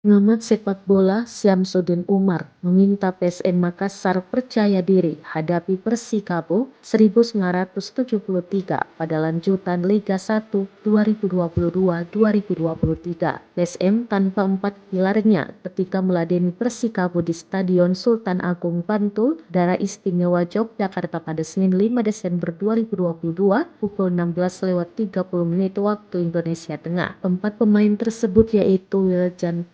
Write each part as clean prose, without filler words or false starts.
Pengamat sepak bola Syamsuddin Umar meminta PSM Makassar percaya diri hadapi Persikabo 1973 pada lanjutan Liga 1 2022-2023. PSM tanpa empat pilarnya ketika meladeni Persikabo di Stadion Sultan Agung Bantul, Daerah Istimewa Yogyakarta pada Senin 5 Desember 2022 pukul 16.30 waktu Indonesia Tengah. Empat pemain tersebut yaitu Wiljan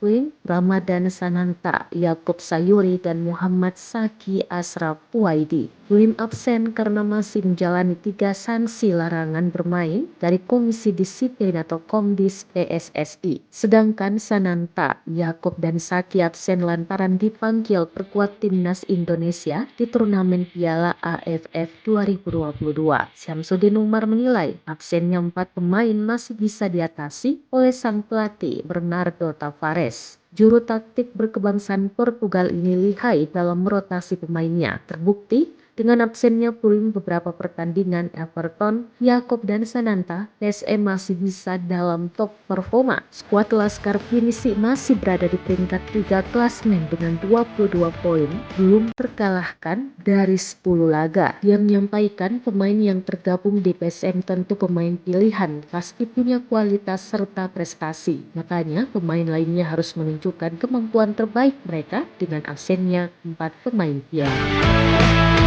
Ramadan Sananta, Yakob Sayuri, dan Muhammad Saki Ashraf Puaidi. Wim absen karena masih menjalani 3 sanksi larangan bermain dari Komisi Disiplin atau Komdis PSSI. Sedangkan Sananta, Yakob, dan Saki absen lantaran dipanggil perkuat timnas Indonesia di turnamen Piala AFF 2022. Syamsuddin Umar menilai absennya 4 pemain masih bisa diatasi oleh sang pelatih Bernardo Tavares. Juru taktik berkebangsaan Portugal ini lihai dalam merotasi pemainnya. Terbukti dengan absennya Pulim beberapa pertandingan Everton, Yakob, dan Sananta, PSM masih bisa dalam top performa. Skuad Laskar Pinisi masih berada di peringkat 3 klasemen dengan 22 poin, belum terkalahkan dari 10 laga. Dia menyampaikan pemain yang tergabung di PSM tentu pemain pilihan, pasti punya kualitas serta prestasi. Makanya pemain lainnya harus menunjukkan kemampuan terbaik mereka dengan absennya 4 pemain pilihan.